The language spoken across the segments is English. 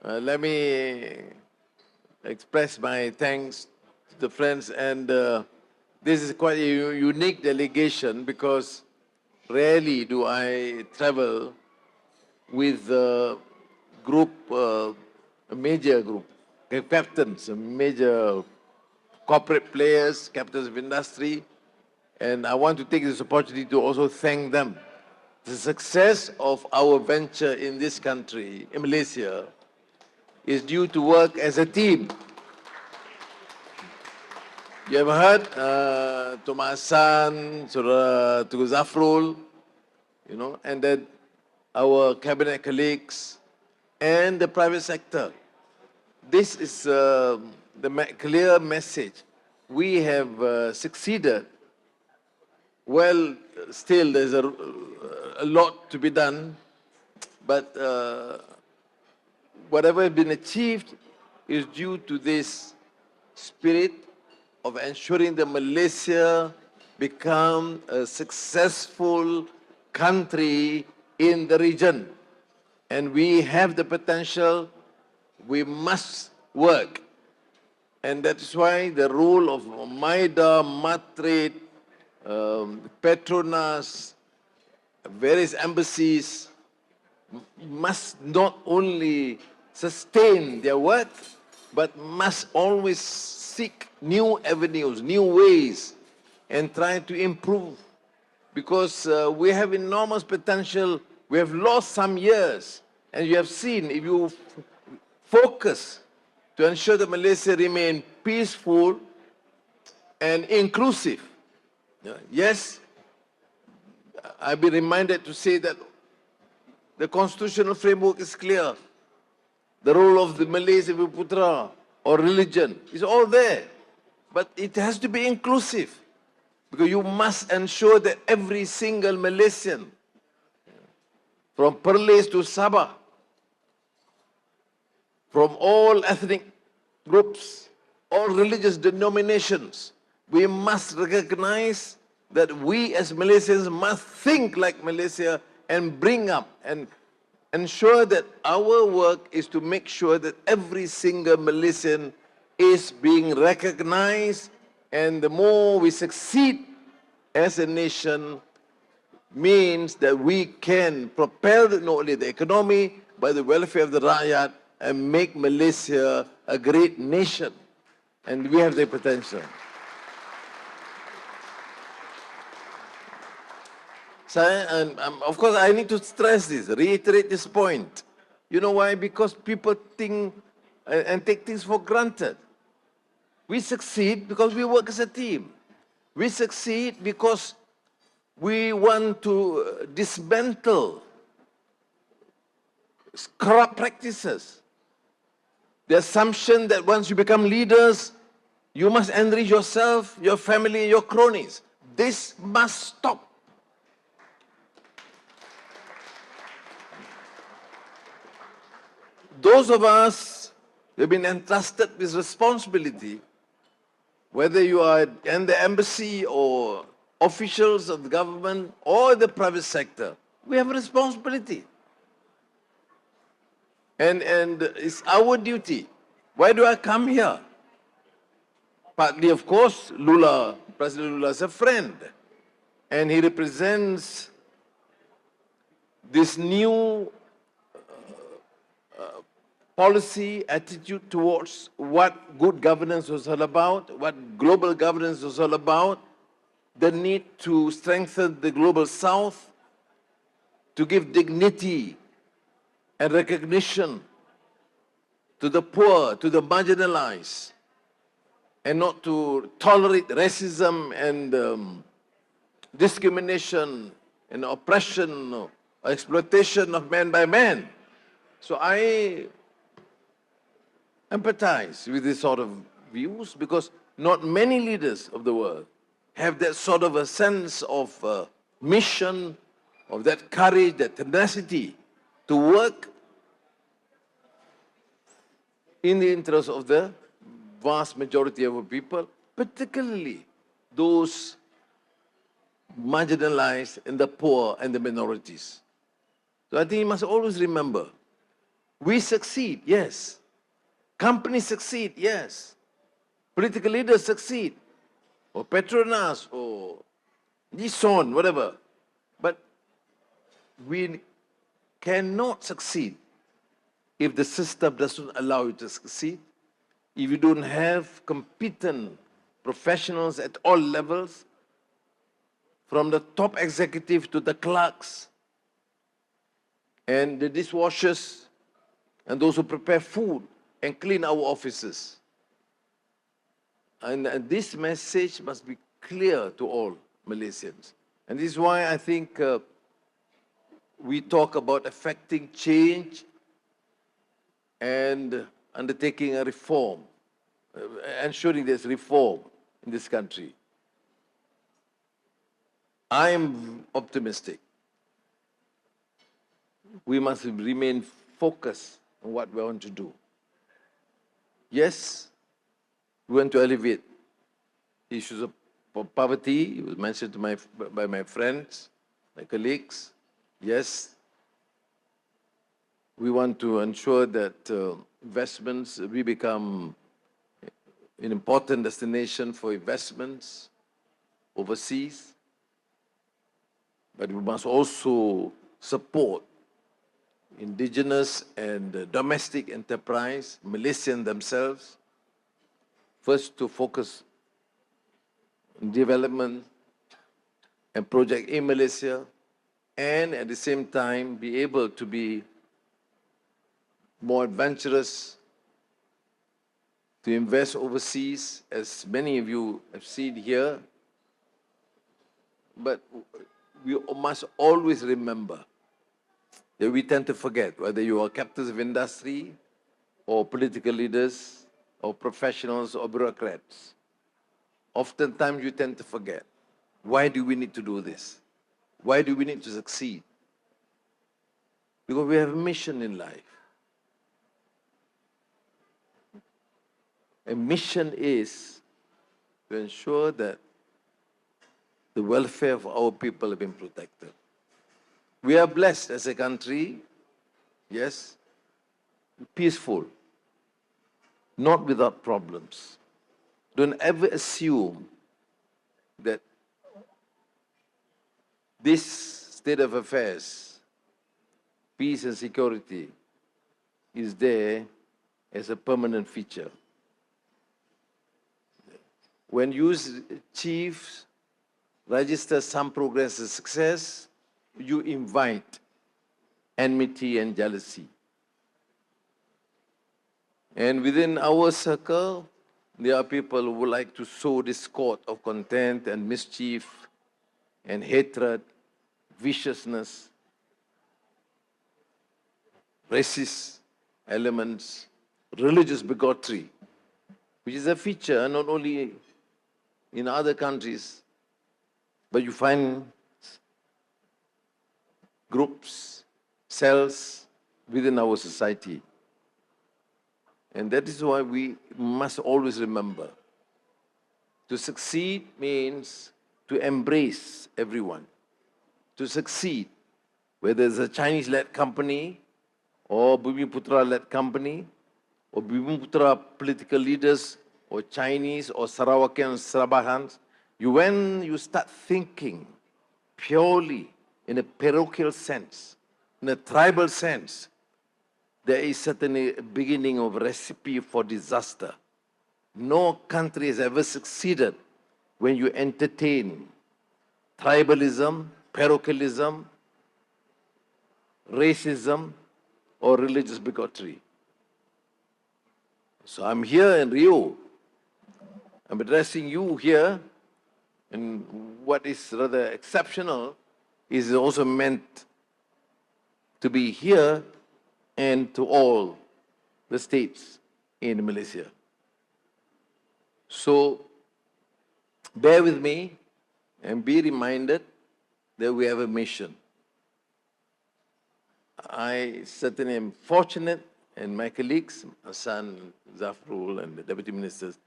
Let me express my thanks to the friends, and this is quite a unique delegation because rarely do I travel with a group, a major group, captains, major corporate players, captains of industry, and I want to take this opportunity to also thank them. The success of our venture in this country, in Malaysia, is due to work as a team. You have heard Thomas Hassan, Surah Tugu Zafrul, and then our cabinet colleagues and the private sector. This is the clear message. We have succeeded. Well, still there's a lot to be done, but whatever has been achieved is due to this spirit of ensuring that Malaysia become a successful country in the region. And we have the potential, we must work. And that's why the role of MIDA, Madrid, Petronas, various embassies must not only sustain their work, but must always seek new avenues, new ways, and try to improve. Because we have enormous potential. We have lost some years. And you have seen, if you focus to ensure that Malaysia remain peaceful and inclusive. Yes, I've been reminded to say that the constitutional framework is clear. The role of the Malays, Putra, or religion is all there. But it has to be inclusive. Because you must ensure that every single Malaysian, from Perlis to Sabah, from all ethnic groups, all religious denominations, we must recognize that we as Malaysians must think like Malaysia and bring up and ensure that our work is to make sure that every single Malaysian is being recognized, and the more we succeed as a nation means that we can propel not only the economy but the welfare of the Rakyat and make Malaysia a great nation. And we have the potential. So, of course, I need to stress this, reiterate this point. You know why? Because people think and take things for granted. We succeed because we work as a team. We succeed because we want to dismantle corrupt practices. The assumption that once you become leaders, you must enrich yourself, your family, your cronies. This must stop. Those of us who have been entrusted with responsibility, whether you are in the embassy or officials of the government or the private sector, we have a responsibility. And it's our duty. Why do I come here? Partly, of course, President Lula is a friend. And he represents this new policy attitude towards what good governance was all about, what global governance was all about, the need to strengthen the global south, to give dignity and recognition to the poor, to the marginalized, and not to tolerate racism and discrimination and oppression or exploitation of man by man. So I empathize with this sort of views because not many leaders of the world have that sort of a sense of mission, of that courage, that tenacity to work in the interest of the vast majority of our people, particularly those marginalized and the poor and the minorities. So I think you must always remember We succeed, yes. Companies succeed, yes. Political leaders succeed. Or Petronas, or Nissan, whatever. But we cannot succeed if the system doesn't allow you to succeed, if you don't have competent professionals at all levels, from the top executive to the clerks, and the dishwashers, and those who prepare food and clean our offices. And this message must be clear to all Malaysians. And this is why I think we talk about affecting change and undertaking a reform, ensuring there's reform in this country. I am optimistic. We must remain focused on what we want to do. Yes, we want to alleviate issues of poverty. It was mentioned by my friends, my colleagues. Yes, we want to ensure that investments, we become an important destination for investments overseas. But we must also support indigenous and domestic enterprise, Malaysians themselves, first to focus on development and project in Malaysia, and at the same time be able to be more adventurous, to invest overseas, as many of you have seen here. But we must always remember that we tend to forget, whether you are captains of industry or political leaders or professionals or bureaucrats. Oftentimes you tend to forget. Why do we need to do this? Why do we need to succeed? Because we have a mission in life. A mission is to ensure that the welfare of our people have been protected. We are blessed as a country, yes, peaceful, not without problems. Don't ever assume that this state of affairs, peace and security, is there as a permanent feature. When you achieve, register some progress and success, you invite enmity and jealousy. And within our circle, there are people who would like to sow discord of contempt and mischief and hatred, viciousness, racist elements, religious bigotry, which is a feature not only in other countries, but you find groups, cells within our society. And that is why we must always remember, to succeed means to embrace everyone. To succeed, whether it's a Chinese-led company, or Bumiputra-led company, or Bumiputra political leaders, or Chinese, or Sarawakian, Sabahans, when you start thinking purely in a parochial sense, in a tribal sense, there is certainly a beginning of a recipe for disaster. No country has ever succeeded when you entertain tribalism, parochialism, racism, or religious bigotry. So I'm here in Rio. I'm addressing you here, and what is rather exceptional is also meant to be here and to all the states in Malaysia. So bear with me and be reminded that we have a mission. I certainly am fortunate, and my colleagues, Hassan, Zafrul, and the deputy ministers,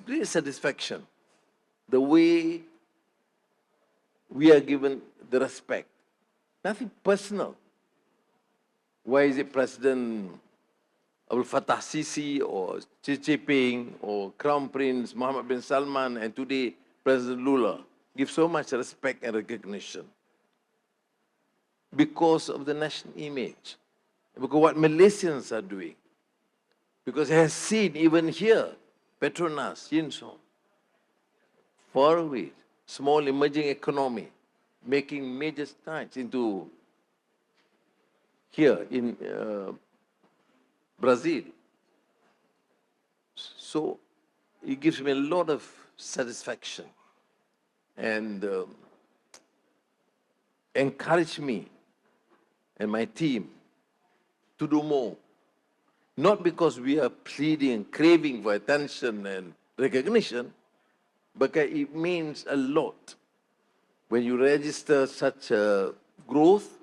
great satisfaction the way we are given the respect. Nothing personal. Why is it President Abdul Fattah Sisi or Xi Jinping or Crown Prince Mohammed bin Salman and today President Lula give so much respect and recognition because of the national image, because what Malaysians are doing, because he has seen even here, Petronas, Yinsong, far away, small emerging economy, making major strides into here in Brazil. So it gives me a lot of satisfaction and encourage me and my team to do more. Not because we are pleading, craving for attention and recognition, but it means a lot. When you register such a growth,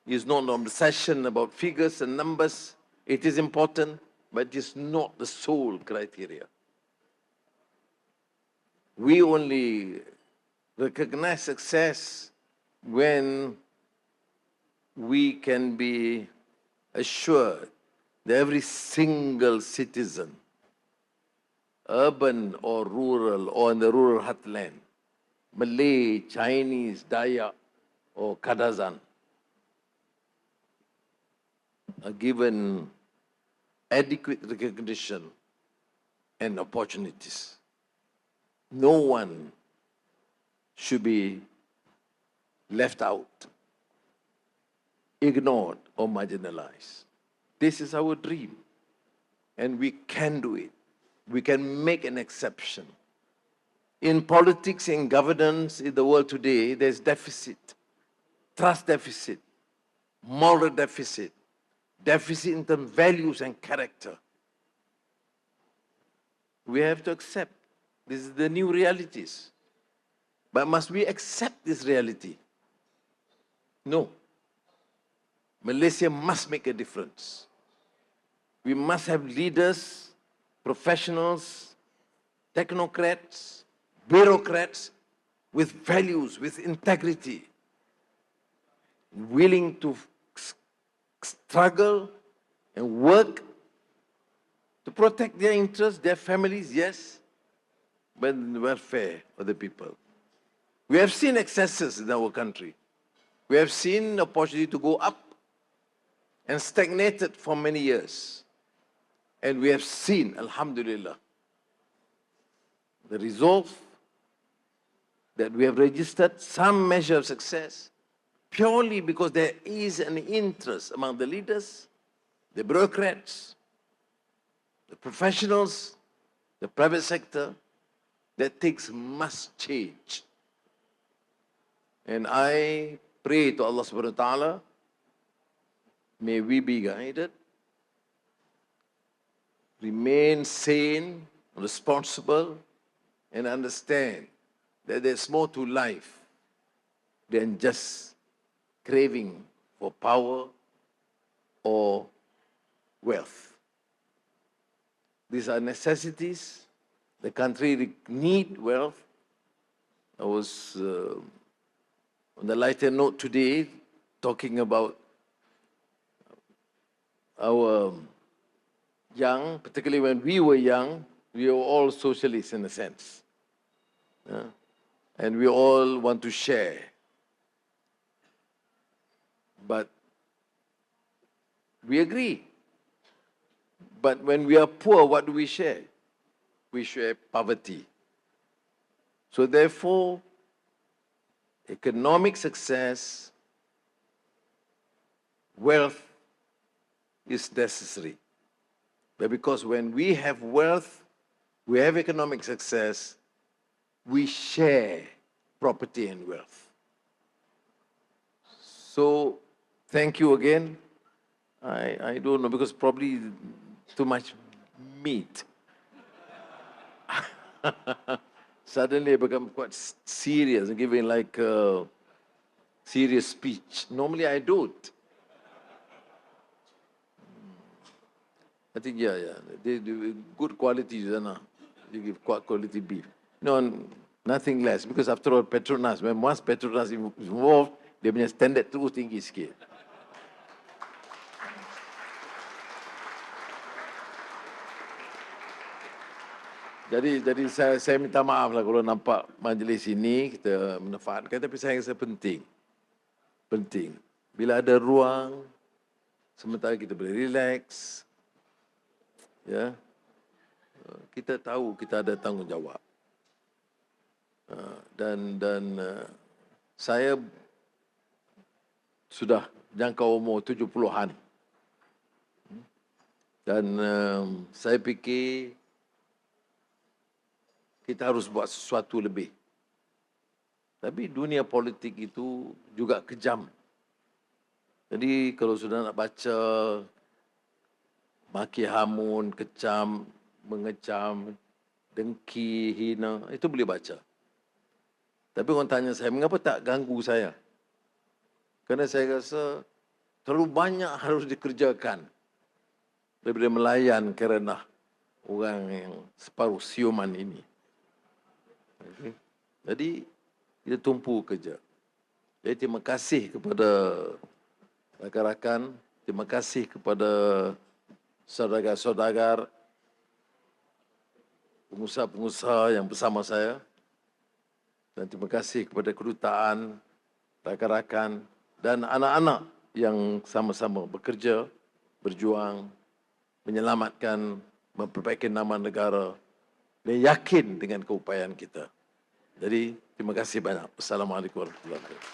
it's not an obsession about figures and numbers. It is important, but it's not the sole criteria. We only recognize success when we can be assured that every single citizen, urban or rural or in the rural heartland, Malay, Chinese, Dayak or Kadazan, are given adequate recognition and opportunities. No one should be left out, ignored or marginalized. This is our dream, and we can do it. We can make an exception. In politics, in governance, in the world today, there's deficit, trust deficit, moral deficit, deficit in terms of values and character. We have to accept this is the new realities. But must we accept this reality? No. Malaysia must make a difference. We must have leaders, professionals, technocrats, bureaucrats with values, with integrity, willing to struggle and work to protect their interests, their families, yes, but the welfare of the people. We have seen excesses in our country. We have seen opportunity to go up and stagnated for many years. And we have seen, alhamdulillah, the resolve that we have registered some measure of success purely because there is an interest among the leaders, the bureaucrats, the professionals, the private sector, that things must change. And I pray to Allah subhanahu wa ta'ala, may we be guided, remain sane, responsible, and understand that there's more to life than just craving for power or wealth. These are necessities. The country needs wealth. I was on the lighter note today talking about our young, particularly when we were young, we were all socialists in a sense. And we all want to share. But we agree. But when we are poor, what do we share? We share poverty. So therefore, economic success, wealth is necessary. But because when we have wealth, we have economic success, we share property and wealth. So, thank you again. I don't know, because probably too much meat. Suddenly I become quite serious and giving like a serious speech. Normally I don't. I think, yeah. They do good quality, they give quality beef. No, nothing less. Because after all, Petronas, when once Petronas is involved, dia punya standard terus tinggi sikit. Jadi saya minta maaf lah kalau nampak majlis ini kita memanfaatkan, tapi saya rasa penting. Penting. Bila ada ruang, sementara kita boleh relax, ya, kita tahu kita ada tanggungjawab. Dan saya sudah jangka umur 70-an. Dan saya fikir kita harus buat sesuatu lebih. Tapi dunia politik itu juga kejam. Jadi kalau sudah nak baca maki hamun, kecam, mengecam, dengki, hina, itu boleh baca. Tapi orang tanya saya, mengapa tak ganggu saya? Kerana saya rasa terlalu banyak harus dikerjakan daripada melayan kerana orang yang separuh siuman ini. Okay. Jadi, kita tumpu kerja. Jadi, terima kasih kepada rakan-rakan, terima kasih kepada saudara-saudara, pengusaha-pengusaha yang bersama saya, dan terima kasih kepada kedutaan, rakan-rakan, dan anak-anak yang sama-sama bekerja, berjuang, menyelamatkan, memperbaiki nama negara, dan yakin dengan keupayaan kita. Jadi, terima kasih banyak. Assalamualaikum warahmatullahi wabarakatuh.